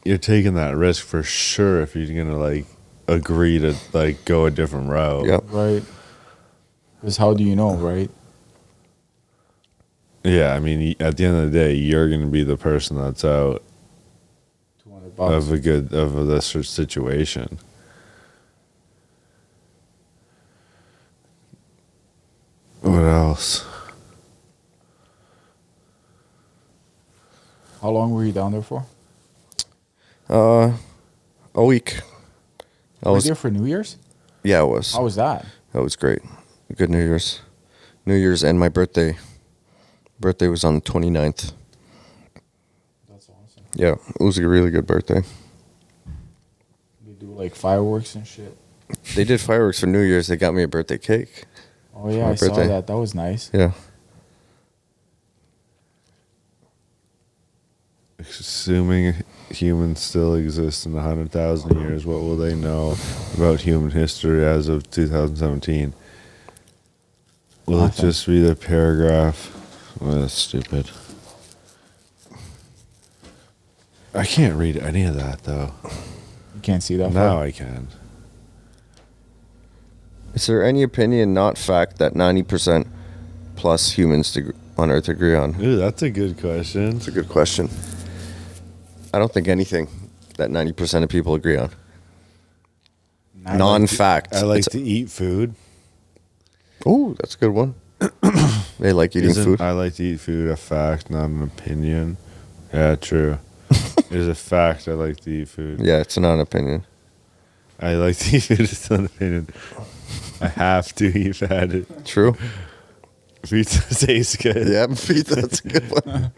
Speaker 1: you're taking that risk for sure. If you're gonna like agree to like go a different route.
Speaker 4: Yep.
Speaker 3: Right. Because how do you know, right?
Speaker 1: Yeah, I mean, at the end of the day, you're gonna be the person that's out
Speaker 3: $200.
Speaker 1: of this situation. What else?
Speaker 3: How long were you down there for?
Speaker 4: A week.
Speaker 3: Were you there for New Year's?
Speaker 4: Yeah, it was.
Speaker 3: How was that?
Speaker 4: That was great. Good New Year's. New Year's and my birthday. Birthday was on the 29th.
Speaker 3: That's awesome.
Speaker 4: Yeah, it was a really good birthday.
Speaker 3: They do like fireworks and shit.
Speaker 4: They did fireworks for New Year's. They got me a birthday cake.
Speaker 3: Oh yeah,
Speaker 4: my
Speaker 3: I saw
Speaker 4: birthday.
Speaker 3: that. That was nice.
Speaker 4: Yeah.
Speaker 1: Assuming humans still exist in 100,000 years, what will they know about human history as of 2017? Will it
Speaker 3: Nothing.
Speaker 1: just be the paragraph? Well, that's stupid. I can't read any of that though.
Speaker 3: You can't see that.
Speaker 1: Now
Speaker 3: far?
Speaker 1: I can.
Speaker 4: Is there any opinion, not fact, that 90% plus humans on Earth agree on?
Speaker 1: Ooh, that's a good question.
Speaker 4: That's a good question. I don't think anything that 90% of people agree on. Non-fact.
Speaker 1: I like to eat food.
Speaker 4: Oh, that's a good one. They like eating
Speaker 1: Isn't
Speaker 4: food.
Speaker 1: I like to eat food a fact, not an opinion? Yeah, true. It is a fact. I like to eat food.
Speaker 4: Yeah, it's not an opinion.
Speaker 1: I like to eat food. It's not an opinion. I have to eat fat.
Speaker 4: True.
Speaker 1: Pizza tastes good.
Speaker 4: Yeah, pizza. That's a good one.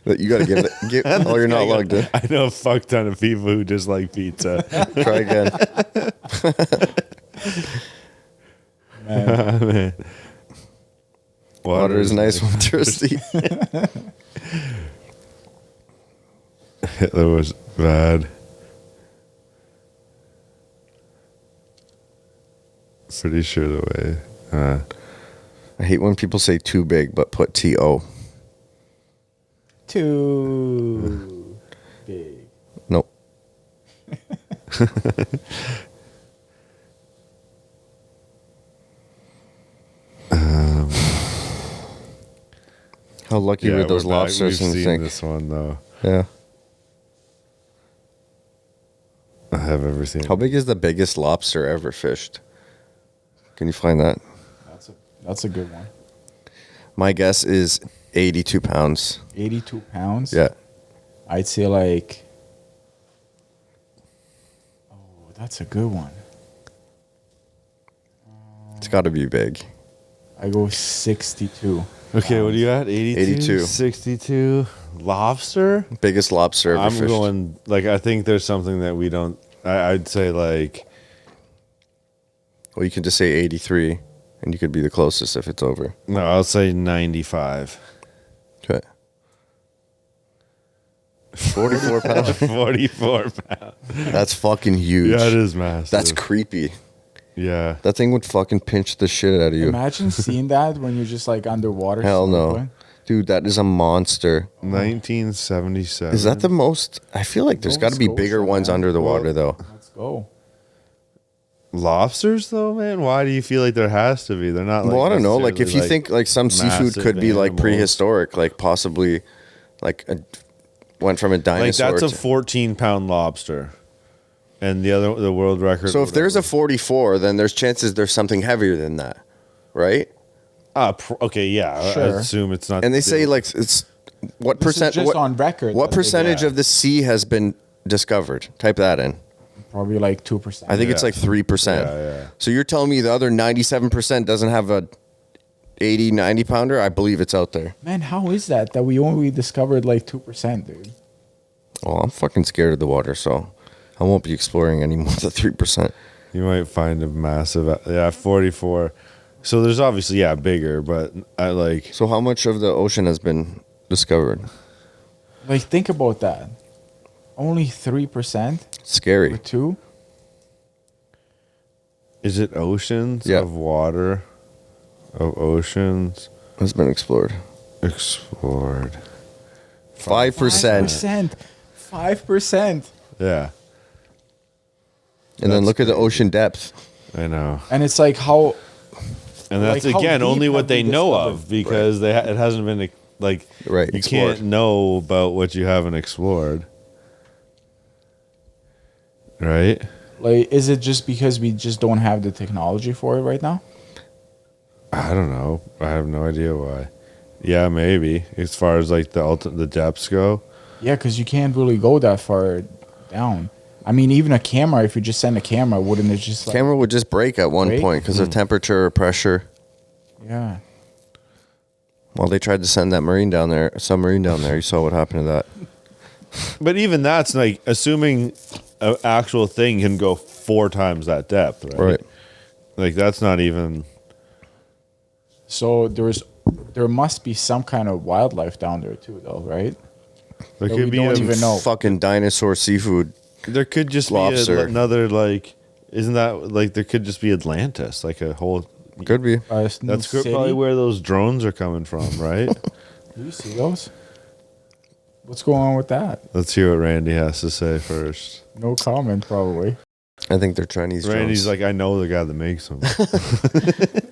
Speaker 4: You gotta give it. Oh, you're not logged in.
Speaker 1: I know a fuck ton of people who just like pizza.
Speaker 4: Try again.
Speaker 1: Man.
Speaker 4: Water is nice when thirsty.
Speaker 1: Hitler was bad. Pretty sure the way.
Speaker 4: I hate when people say too big but put T-O.
Speaker 3: Too big.
Speaker 4: Nope. How lucky were those lobsters
Speaker 1: We've
Speaker 4: in the
Speaker 1: seen
Speaker 4: sink?
Speaker 1: this one though.
Speaker 4: Yeah.
Speaker 1: I have everything.
Speaker 4: How big is the biggest lobster ever fished? Can you find that?
Speaker 3: That's a good one.
Speaker 4: My guess is 82 pounds.
Speaker 3: 82 pounds?
Speaker 4: Yeah.
Speaker 3: I'd say like... Oh, that's a good one.
Speaker 4: It's got to be big.
Speaker 3: I go 62.
Speaker 1: Okay, what are you at? 82?
Speaker 4: 82.
Speaker 1: 62. Lobster?
Speaker 4: Biggest lobster ever
Speaker 1: I'm
Speaker 4: fished.
Speaker 1: going, like, I think there's something that we don't, I'd say, like,
Speaker 4: Well, you can just say 83, and you could be the closest if it's over.
Speaker 1: no, I'll say 95.
Speaker 4: Okay. 44 pounds.
Speaker 1: 44 pounds.
Speaker 4: That's fucking huge.
Speaker 1: Yeah, it is massive.
Speaker 4: That's creepy.
Speaker 1: Yeah.
Speaker 4: That thing would fucking pinch the shit out of you.
Speaker 3: Imagine seeing that when you're just like underwater.
Speaker 4: Hell no.
Speaker 3: snorkeling.
Speaker 4: Dude, that is a monster.
Speaker 1: 1977.
Speaker 4: Is that the most? I feel like there's
Speaker 3: Nova
Speaker 4: got to be
Speaker 3: Scotia,
Speaker 4: bigger ones
Speaker 3: man.
Speaker 4: under the water, though.
Speaker 3: Let's go.
Speaker 1: Lobsters, though, man? Why do you feel like there has to be? They're not like.
Speaker 4: Well, I don't know. Like, if you
Speaker 1: necessarily,
Speaker 4: think like some seafood
Speaker 1: massive
Speaker 4: could be like
Speaker 1: animals.
Speaker 4: prehistoric, like possibly, like went from a
Speaker 1: Like,
Speaker 4: dinosaur.
Speaker 1: that's a
Speaker 4: to-
Speaker 1: 14-pound lobster. And the world record.
Speaker 4: so if there's a 44, then there's chances there's something heavier than that, right?
Speaker 1: okay, yeah. I
Speaker 3: Sure.
Speaker 1: assume it's not.
Speaker 4: And they say like it's what
Speaker 3: This is
Speaker 4: percent?
Speaker 3: just
Speaker 4: What,
Speaker 3: on record.
Speaker 4: what
Speaker 3: that they-
Speaker 4: percentage
Speaker 1: yeah.
Speaker 4: of the sea has been discovered? Type that in.
Speaker 3: Probably like 2%.
Speaker 4: I think it's
Speaker 1: Yeah.
Speaker 4: like 3%.
Speaker 1: Yeah, yeah.
Speaker 4: So you're telling me the other 97% doesn't have a 80, 90 pounder? I believe it's out there.
Speaker 3: Man, how is that we only discovered like 2%, dude?
Speaker 4: Oh, I'm fucking scared of the water, so I won't be exploring any more than 3%.
Speaker 1: You might find a massive. Yeah, 44. So there's obviously, yeah, bigger, but I like.
Speaker 4: So how much of the ocean has been discovered?
Speaker 3: Like, think about that. Only 3%
Speaker 4: Scary.
Speaker 3: or 2?
Speaker 1: Is it oceans
Speaker 4: Yeah.
Speaker 1: of water? Of oceans
Speaker 4: Has been explored.
Speaker 1: explored.
Speaker 4: 5%.
Speaker 3: 5%.
Speaker 1: Yeah,
Speaker 4: And then
Speaker 1: That's
Speaker 4: look at the ocean depth.
Speaker 1: I know.
Speaker 3: And it's like how...
Speaker 1: And that's
Speaker 3: Like, how
Speaker 1: again
Speaker 3: deep
Speaker 1: only
Speaker 3: have
Speaker 1: what they
Speaker 3: we
Speaker 1: know
Speaker 3: discovered?
Speaker 1: of because it hasn't been like
Speaker 4: Right,
Speaker 1: You
Speaker 4: explored.
Speaker 1: can't know about what you haven't explored, right?
Speaker 3: Like, is it just because we just don't have the technology for it right now?
Speaker 1: I don't know. I have no idea why. Yeah, maybe as far as like the depths go.
Speaker 3: Yeah, because you can't really go that far down. I mean, even a camera, if you just send a camera, wouldn't it just like...
Speaker 4: Camera would just break at one
Speaker 3: Break?
Speaker 4: point because of temperature or pressure.
Speaker 3: Yeah.
Speaker 4: Well, they tried to send that submarine down there. You saw what happened to that.
Speaker 1: But even that's like assuming an actual thing can go 4 times that depth, right?
Speaker 4: Right.
Speaker 1: Like that's not even.
Speaker 3: So there must be some kind of wildlife down there too, though, right?
Speaker 1: There
Speaker 3: That
Speaker 1: could
Speaker 3: we
Speaker 1: be
Speaker 3: don't even know.
Speaker 4: Fucking dinosaur seafood.
Speaker 1: There could just
Speaker 4: Lobster.
Speaker 1: be another like. Isn't that like there could just be Atlantis, like a whole.
Speaker 4: Could be.
Speaker 1: That's probably where those drones are coming from, right?
Speaker 3: Do you see those? What's going on with that?
Speaker 1: Let's hear what Randy has to say first.
Speaker 3: No comment, probably.
Speaker 4: I think they're Chinese
Speaker 1: Randy's
Speaker 4: drones.
Speaker 1: like, I know the guy that makes them.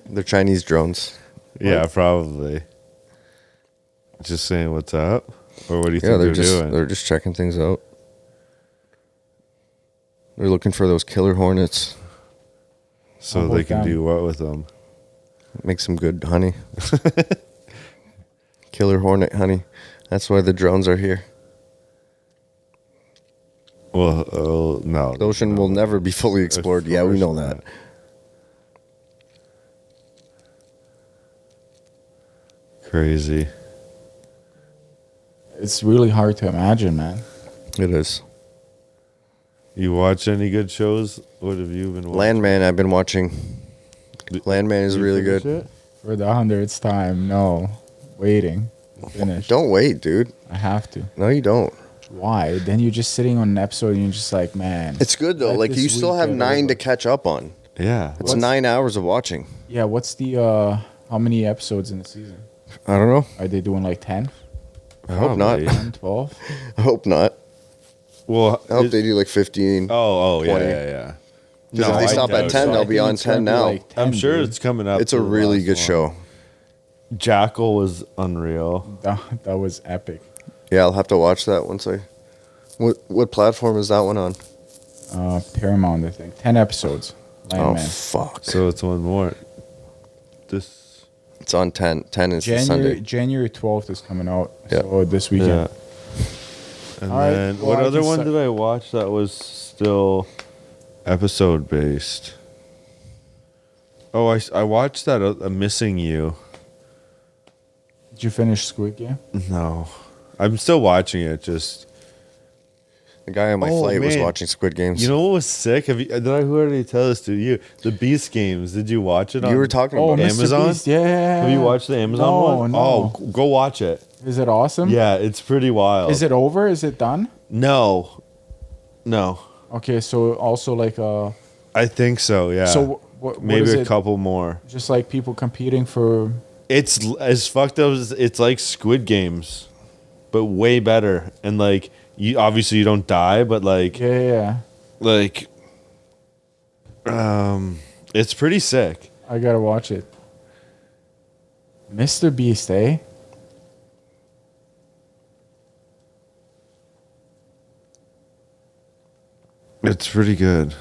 Speaker 4: They're Chinese drones.
Speaker 1: Yeah, probably. Just saying what's up? Or what do you
Speaker 4: Yeah,
Speaker 1: think they're doing?
Speaker 4: they're just checking things out. They're looking for those killer hornets.
Speaker 1: So
Speaker 3: How
Speaker 1: they
Speaker 3: about
Speaker 1: can
Speaker 3: them?
Speaker 1: do what with them?
Speaker 4: Make some good honey. Killer hornet honey. That's why the drones are here.
Speaker 1: Well, no.
Speaker 4: The ocean will never be fully explored. Yeah, we know that.
Speaker 1: Crazy.
Speaker 3: It's really hard to imagine, man.
Speaker 4: It is.
Speaker 1: You watch any good shows? What have you been watching?
Speaker 4: Landman, I've been watching. Landman is
Speaker 1: You
Speaker 4: really
Speaker 1: finish
Speaker 4: good.
Speaker 1: it?
Speaker 3: For the 100th time, no. Waiting. Finish.
Speaker 4: Don't wait, dude.
Speaker 3: I have to.
Speaker 4: No, you don't.
Speaker 3: Why? Then you're just sitting on an episode and you're just like, man.
Speaker 4: It's good though.
Speaker 3: Let
Speaker 4: Like
Speaker 3: this
Speaker 4: you still
Speaker 3: week
Speaker 4: have
Speaker 3: get
Speaker 4: 9
Speaker 3: over.
Speaker 4: to catch up on.
Speaker 1: Yeah.
Speaker 4: It's 9 hours of watching.
Speaker 3: Yeah, what's the, how many episodes in the season?
Speaker 4: I don't know.
Speaker 3: Are they doing like 10?
Speaker 4: I hope not.
Speaker 1: Probably.
Speaker 3: 10, 12?
Speaker 4: I hope not.
Speaker 1: Well,
Speaker 4: I hope they do like 15.
Speaker 1: Oh, yeah,
Speaker 4: 20.
Speaker 1: yeah.
Speaker 4: Because if
Speaker 1: No,
Speaker 4: they
Speaker 1: I
Speaker 4: stop
Speaker 1: doubt
Speaker 4: at
Speaker 1: it.
Speaker 4: 10,
Speaker 3: So I
Speaker 4: they'll be
Speaker 3: think
Speaker 4: on
Speaker 3: it's gonna
Speaker 4: 10
Speaker 3: be
Speaker 4: now.
Speaker 3: like 10,
Speaker 1: I'm sure
Speaker 3: dude.
Speaker 1: it's coming up.
Speaker 4: It's a
Speaker 1: to the
Speaker 4: really
Speaker 1: last
Speaker 4: good
Speaker 1: one.
Speaker 4: show.
Speaker 1: Jackal was unreal.
Speaker 3: That was epic.
Speaker 4: Yeah, I'll have to watch that once I. What platform is that one on?
Speaker 3: Paramount, I think. 10 episodes.
Speaker 4: Oh
Speaker 3: Landman.
Speaker 4: fuck!
Speaker 1: So it's one more. This.
Speaker 4: It's on 10. 10 is the Sunday.
Speaker 3: January 12th is coming out.
Speaker 4: Yeah.
Speaker 3: So this weekend.
Speaker 1: Yeah. And
Speaker 3: All right,
Speaker 1: then
Speaker 3: well,
Speaker 1: what
Speaker 3: I
Speaker 1: other
Speaker 3: can
Speaker 1: one
Speaker 3: start-
Speaker 1: did I watch that was still episode based? Oh, I watched that Missing You.
Speaker 3: Did you finish Squid Game?
Speaker 1: No, I'm still watching it. Just
Speaker 4: The guy on my
Speaker 1: Oh,
Speaker 4: flight was
Speaker 1: man.
Speaker 4: watching Squid Games.
Speaker 1: you know what was sick? Did I already tell this to you? The Beast Games. Did you watch it?
Speaker 4: You were talking
Speaker 3: Oh,
Speaker 4: about it.
Speaker 3: Mr.
Speaker 1: Amazon?
Speaker 3: Beast, yeah.
Speaker 1: Have you watched the Amazon
Speaker 3: No,
Speaker 1: one?
Speaker 3: no.
Speaker 1: Oh, go watch it.
Speaker 3: Is it awesome?
Speaker 1: Yeah, it's pretty wild.
Speaker 3: Is it over? Is it done?
Speaker 1: No.
Speaker 3: Okay, so also like
Speaker 1: I think so. Yeah.
Speaker 3: so what
Speaker 1: maybe
Speaker 3: is
Speaker 1: a
Speaker 3: it?
Speaker 1: couple more.
Speaker 3: Just like people competing for
Speaker 1: It's as fucked up as it's like Squid Games, but way better. And like you obviously you don't die, but like
Speaker 3: yeah.
Speaker 1: like it's pretty sick.
Speaker 3: I gotta watch it. Mr. Beast, eh?
Speaker 1: It's pretty good.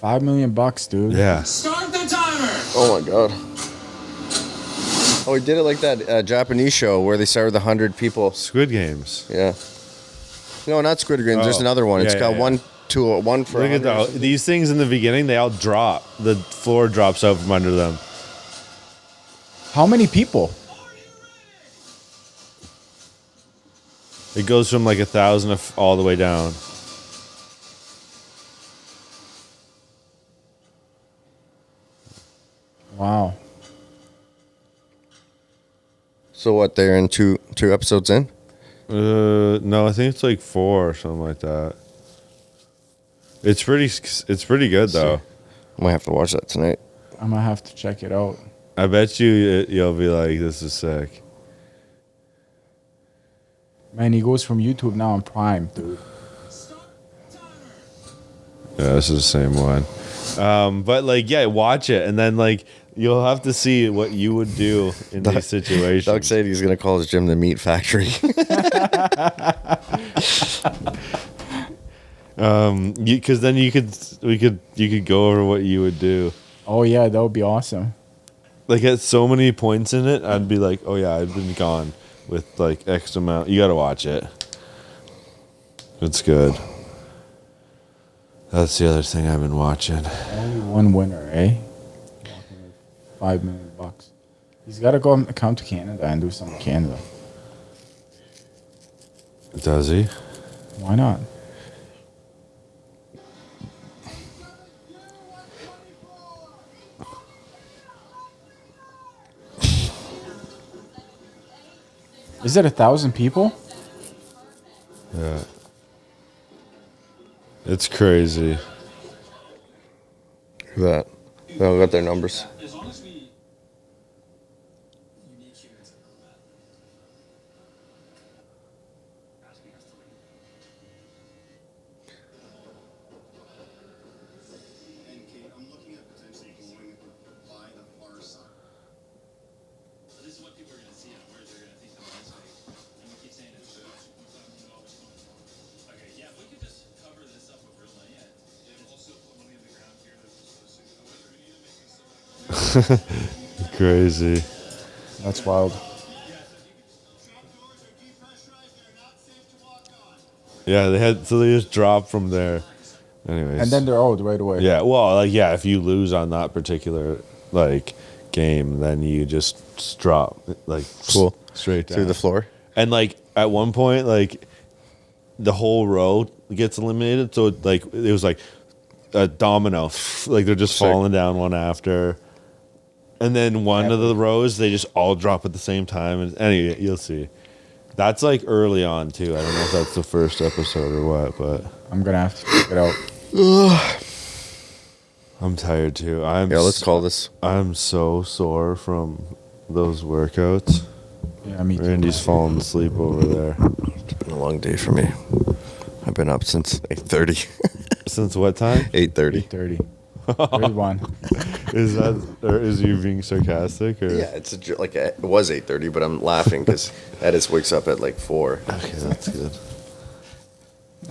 Speaker 3: $5 million, dude.
Speaker 1: Yeah.
Speaker 5: Start the timer!
Speaker 4: Oh my god. Oh, he did it like that Japanese show where they started with 100 people.
Speaker 1: Squid Games.
Speaker 4: Yeah. No, not Squid Games. There's
Speaker 1: Oh,
Speaker 4: another one. It's
Speaker 1: yeah,
Speaker 4: got
Speaker 1: yeah,
Speaker 4: one for.
Speaker 1: Look at
Speaker 4: 100.
Speaker 1: these things in the beginning. They all drop. The floor drops out from under them.
Speaker 3: How many people?
Speaker 1: It goes from like 1,000 all the way down.
Speaker 3: Wow.
Speaker 4: So what? They're in two episodes in.
Speaker 1: No, I think it's like 4 or something like that. It's pretty good though.
Speaker 4: I might have to watch that tonight.
Speaker 3: I'm gonna have to check it out.
Speaker 1: I bet you'll be like, this is sick.
Speaker 3: Man, he goes from YouTube now on Prime, dude.
Speaker 1: Yeah, this is the same one. But like, yeah, watch it, and then like you'll have to see what you would do in these situations.
Speaker 4: Doug said he's gonna call his gym the meat factory.
Speaker 1: Because then you could go over what you would do.
Speaker 3: Oh yeah, that would be awesome.
Speaker 1: Like at so many points in it, I'd be like, oh yeah, I've been gone with like X amount. You got to watch it. It's good. That's the other thing I've been watching.
Speaker 3: Only one winner, eh? $5 million. He's got to come to Canada and do something in Canada.
Speaker 1: Does he?
Speaker 3: Why not? Is it 1,000 people?
Speaker 1: Yeah. It's crazy.
Speaker 4: That. They all got their numbers.
Speaker 5: As long as we unique humans in combat, asking us
Speaker 1: Crazy.
Speaker 3: That's wild.
Speaker 1: Yeah, they just dropped from there. Anyways.
Speaker 3: And then they're owed right away.
Speaker 1: Yeah, well, like, yeah, if you lose on that particular, like, game, then you just drop, like,
Speaker 4: Cool.
Speaker 1: straight down.
Speaker 4: Through the floor.
Speaker 1: And, like, at one point, like, the whole row gets eliminated. So, like, it was like a domino. Like, they're just falling down one after. And then one of the rows, they just all drop at the same time. And anyway, you'll see. That's, like, early on, too. I don't know if that's the first episode or what, but...
Speaker 3: I'm going to have to check it out.
Speaker 1: I'm tired, too.
Speaker 4: Let's call this.
Speaker 1: I'm so sore from those workouts.
Speaker 3: Yeah, me too.
Speaker 1: Randy's falling asleep over there.
Speaker 4: It's been a long day for me. I've been up since 8:30.
Speaker 1: Since what time?
Speaker 4: 8:30.
Speaker 3: 30. 31.
Speaker 1: Is you being sarcastic? Or?
Speaker 4: Yeah, it's like it was 8:30, but I'm laughing because Edis wakes up at like 4.
Speaker 1: Okay, that's good.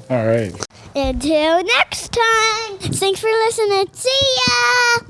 Speaker 3: All right.
Speaker 2: Until next time. Thanks for listening. See ya.